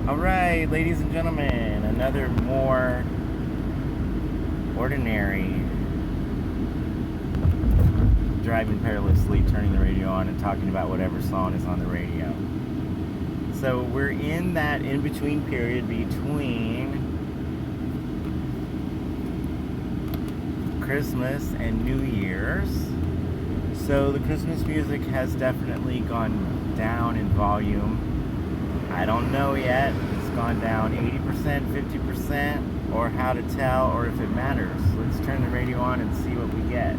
Alright, ladies and gentlemen, another more ordinary driving perilously, turning the radio on and talking about whatever song is on the radio. So we're in that in-between period between Christmas and New Year's. So the Christmas music has definitely gone down in volume. I don't know yet if it's gone down 80%, 50%, or how to tell, or if it matters. Let's turn the radio on and see what we get.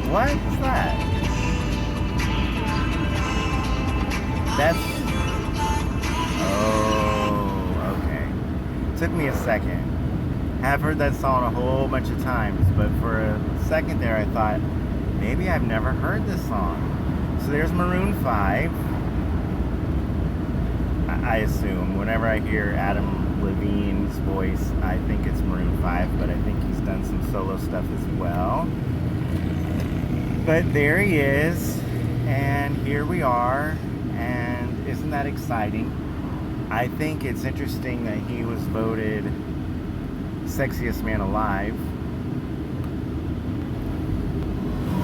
What is that? That's... Oh, okay. Took me a second. Have heard that song a whole bunch of times, but for a second there I thought, maybe I've never heard this song. So there's Maroon 5. I assume. Whenever I hear Adam Levine's voice, I think it's Maroon 5, but I think he's done some solo stuff as well. But there he is, and here we are, and isn't that exciting? I think it's interesting that he was voted sexiest man alive.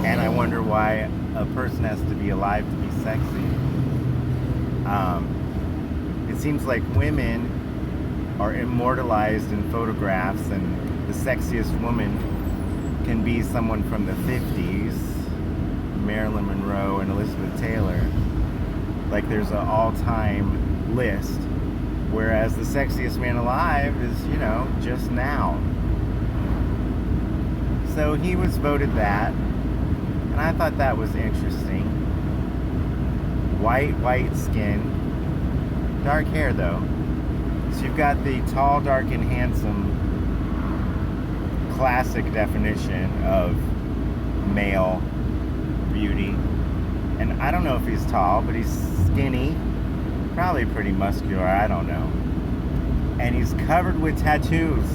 And I wonder why a person has to be alive to be sexy. It seems like women are immortalized in photographs, and the sexiest woman can be someone from the 50s, Marilyn Monroe and Elizabeth Taylor. Like there's an all-time list, whereas the sexiest man alive is, just now. So he was voted that. And I thought that was interesting. White skin. Dark hair, though. So you've got the tall, dark, and handsome classic definition of male beauty. And I don't know if he's tall, but he's skinny. Probably pretty muscular, I don't know. And he's covered with tattoos.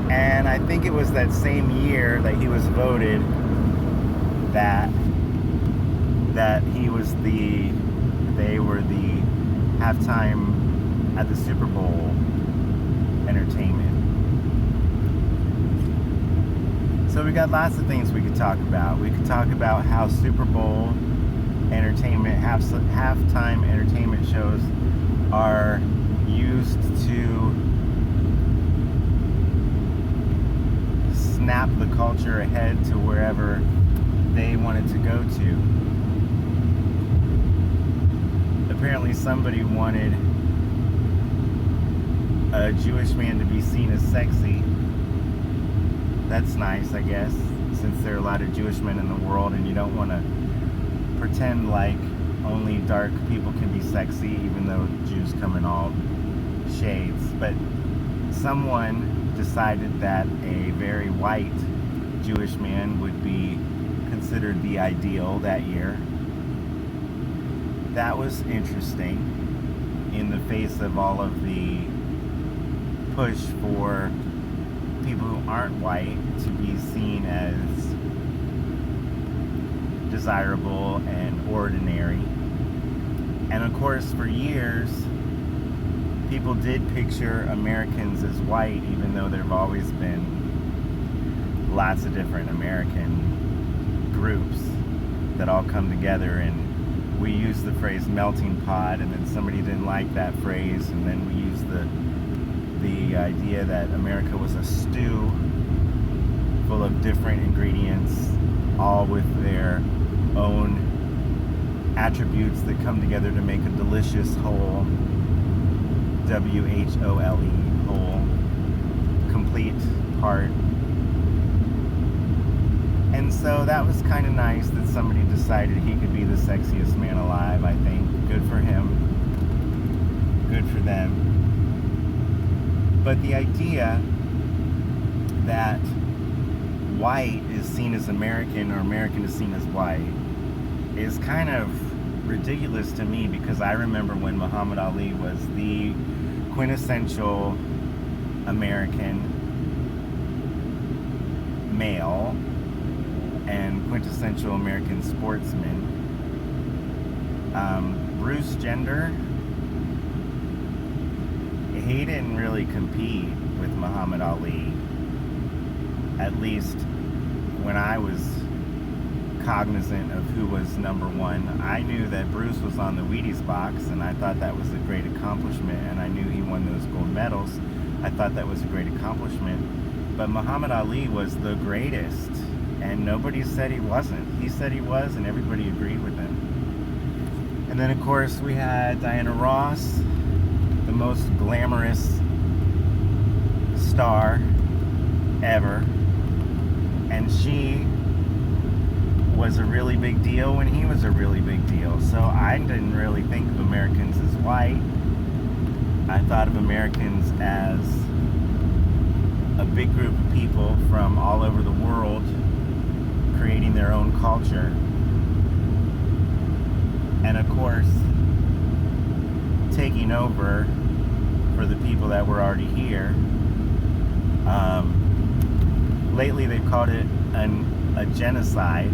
And I think it was that same year that he was voted that they were the halftime at the Super Bowl entertainment. So we got lots of things we could talk about. We could talk about how Super Bowl entertainment, halftime entertainment shows are used to snap the culture ahead to wherever they wanted to go to. Apparently somebody wanted a Jewish man to be seen as sexy. That's nice, I guess, since there are a lot of Jewish men in the world and you don't want to pretend like only dark people can be sexy, even though Jews come in all shades. But someone decided that a very white Jewish man would be considered the ideal that year. That was interesting in the face of all of the push for people who aren't white to be seen as desirable and ordinary. And of course, for years, people did picture Americans as white, even though there have always been lots of different American groups that all come together, and we use the phrase melting pot, and then somebody didn't like that phrase, and then we use the idea that America was a stew full of different ingredients, all with their own attributes that come together to make a delicious whole, W-H-O-L-E, whole, complete part. And so that was kind of nice that somebody decided he could be the sexiest man alive, I think. Good for him. Good for them. But the idea that white is seen as American or American is seen as white is kind of ridiculous to me, because I remember when Muhammad Ali was the quintessential American male, quintessential American sportsman. Bruce Jenner, he didn't really compete with Muhammad Ali, at least when I was cognizant of who was number one. I knew that Bruce was on the Wheaties box, and I thought that was a great accomplishment, and I knew he won those gold medals. I thought that was a great accomplishment. But Muhammad Ali was the greatest, and nobody said he wasn't. He said he was, and everybody agreed with him. And then, of course, we had Diana Ross, the most glamorous star ever, and she was a really big deal when he was a really big deal. So I didn't really think of Americans as white. I thought of Americans as a big group of people from all over the world creating their own culture. And of course, taking over for the people that were already here. Lately they've called it a genocide,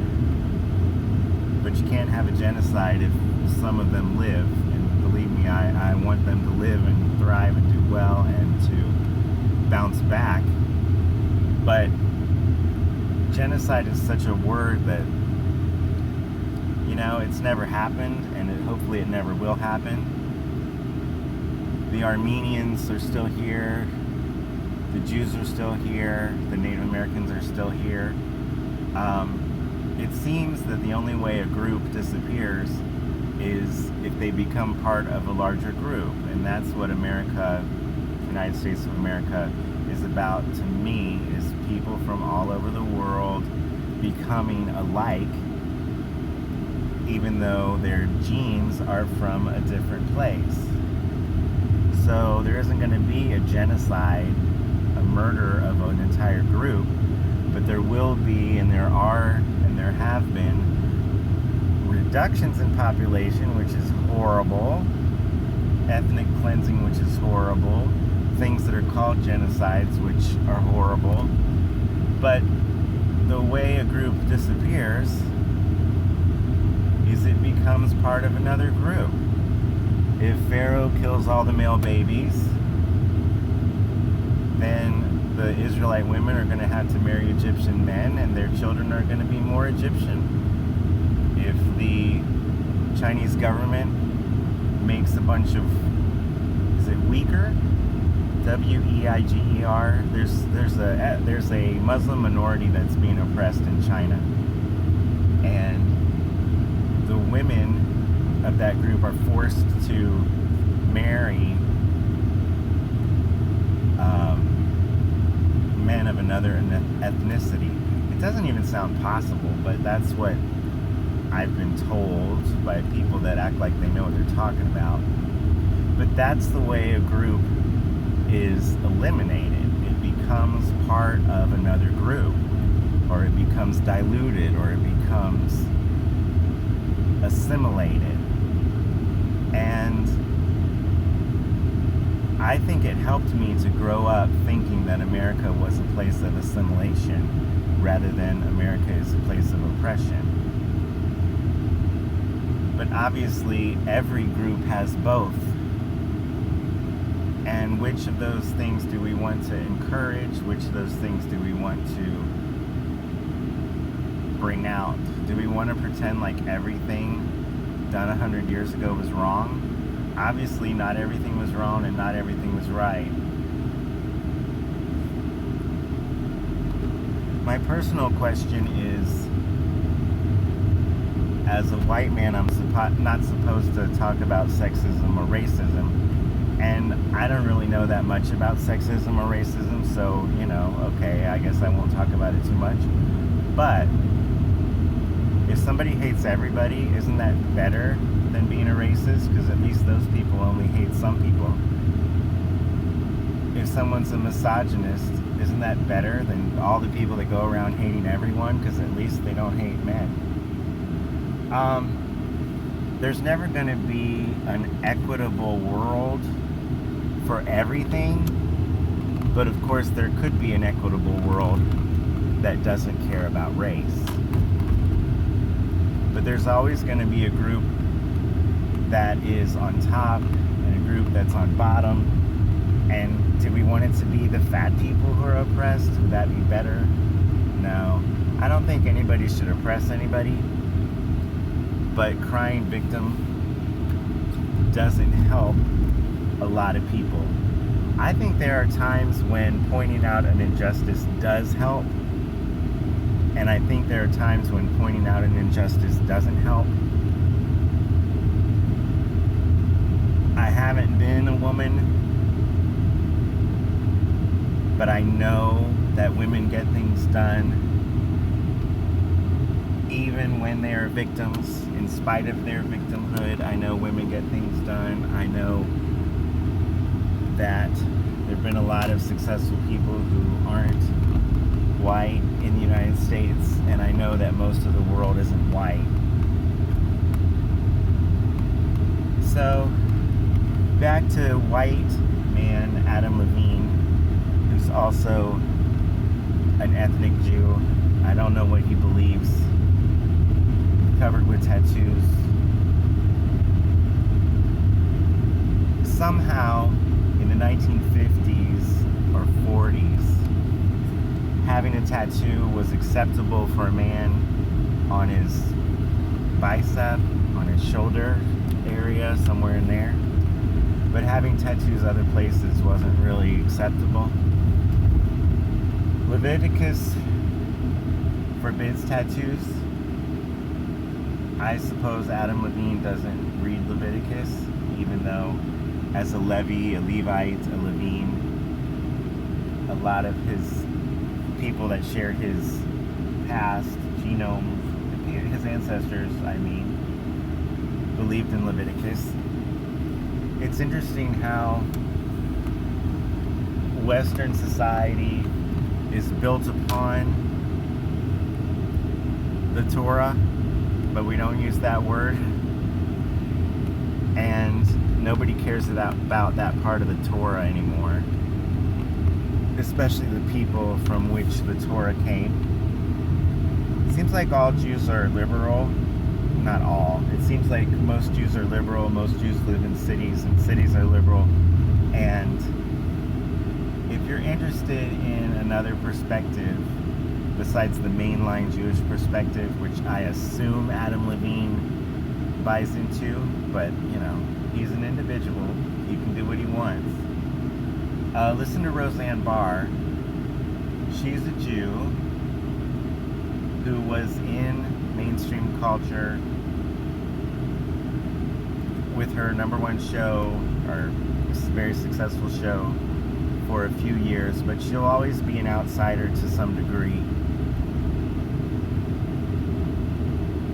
but you can't have a genocide if some of them live. And believe me, I want them to live and thrive and do well and to bounce back. But genocide is such a word that, you know, it's never happened, and hopefully it never will happen. The Armenians are still here. The Jews are still here. The Native Americans are still here. It seems that the only way a group disappears is if they become part of a larger group. And that's what America, United States of America, is about to me, is people from all over the world becoming alike, even though their genes are from a different place. So there isn't going to be a genocide, a murder of an entire group, but there will be, and there are, and there have been reductions in population, which is horrible, ethnic cleansing, which is horrible, things that are called genocides, which are horrible. But the way a group disappears is it becomes part of another group. If Pharaoh kills all the male babies, then the Israelite women are going to have to marry Egyptian men, and their children are going to be more Egyptian. If the Chinese government makes a bunch of, is it Uyghur? W-E-I-G-E-R. There's a Muslim minority that's being oppressed in China, and the women of that group are forced to marry men of another ethnicity. It doesn't even sound possible, but that's what I've been told by people that act like they know what they're talking about. But that's the way a group is eliminated. It becomes part of another group, or it becomes diluted, or it becomes assimilated. And I think it helped me to grow up thinking that America was a place of assimilation rather than America is a place of oppression. But obviously every group has both. And which of those things do we want to encourage? Which of those things do we want to bring out? Do we want to pretend like everything done 100 years ago was wrong? Obviously not everything was wrong and not everything was right. My personal question is, as a white man, I'm not supposed to talk about sexism or racism. And I don't really know that much about sexism or racism, so, you know, okay, I guess I won't talk about it too much. But if somebody hates everybody, isn't that better than being a racist? Because at least those people only hate some people. If someone's a misogynist, isn't that better than all the people that go around hating everyone? Because at least they don't hate men. There's never going to be an equitable world for everything, but of course there could be an equitable world that doesn't care about race. But there's always going to be a group that is on top and a group that's on bottom. And do we want it to be the fat people who are oppressed? Would that be better? No. I don't think anybody should oppress anybody. But crying victim doesn't help a lot of people. I think there are times when pointing out an injustice does help. And I think there are times when pointing out an injustice doesn't help. I haven't been a woman, but I know that women get things done even when they are victims. In spite of their victimhood, I know women get things done. I know that there have been a lot of successful people who aren't white in the United States, and I know that most of the world isn't white. So, back to white man Adam Levine, who's also an ethnic Jew. I don't know what he believes. Covered with tattoos. Somehow, in the 1950s or 40s, having a tattoo was acceptable for a man on his bicep, on his shoulder area, somewhere in there. But having tattoos other places wasn't really acceptable. Leviticus forbids tattoos. I suppose Adam Levine doesn't read Leviticus, even though as a Levite, a Levine, a lot of his people that share his past genome, his ancestors, believed in Leviticus. It's interesting how Western society is built upon the Torah, but we don't use that word, and nobody cares about that part of the Torah anymore, especially the people from which the Torah came. It seems like all Jews are liberal. Not all. It seems like most Jews are liberal. Most Jews live in cities, and cities are liberal. And if you're interested in another perspective besides the mainline Jewish perspective, which I assume Adam Levine buys into, but he's an individual. He can do what he wants. Listen to Roseanne Barr. She's a Jew who was in mainstream culture with her #1 show, or very successful show, for a few years, but she'll always be an outsider to some degree.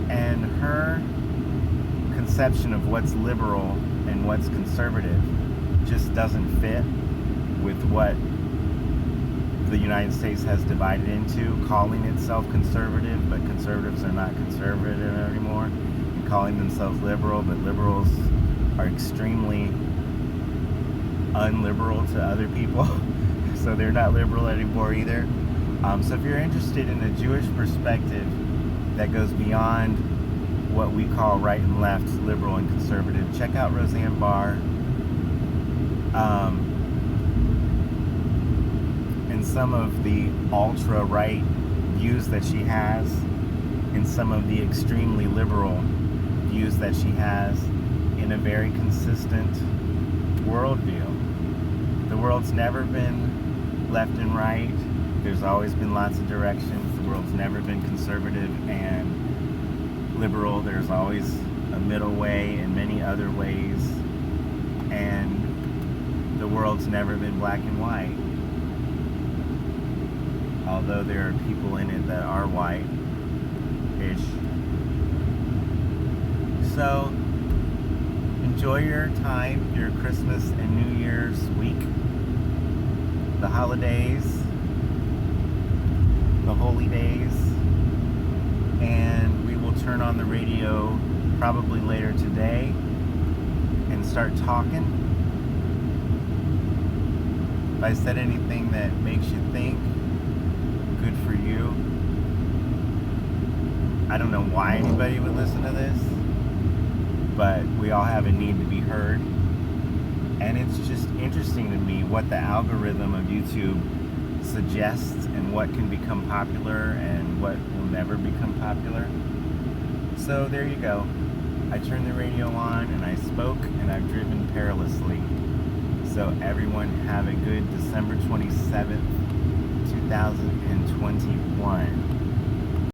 And her conception of what's liberal and what's conservative just doesn't fit with what the United States has divided into, calling itself conservative, but conservatives are not conservative anymore, and calling themselves liberal, but liberals are extremely unliberal to other people, so they're not liberal anymore either. So if you're interested in a Jewish perspective that goes beyond what we call right and left, liberal and conservative, check out Roseanne Barr. And some of the ultra-right views that she has, and some of the extremely liberal views that she has, in a very consistent worldview. The world's never been left and right. There's always been lots of directions. The world's never been conservative and liberal. There's always a middle way and many other ways. And the world's never been black and white. Although there are people in it that are white-ish. So, enjoy your time, your Christmas and New Year's week, the holidays, the holy days, and we will turn on the radio probably later today and start talking. If I said anything that makes you think, good for you. I don't know why anybody would listen to this, but we all have a need to be heard. And it's just interesting to me what the algorithm of YouTube suggests and what can become popular and what will never become popular. So there you go. I turned the radio on and I spoke, and I've driven perilously. So everyone have a good December 27th, 2021.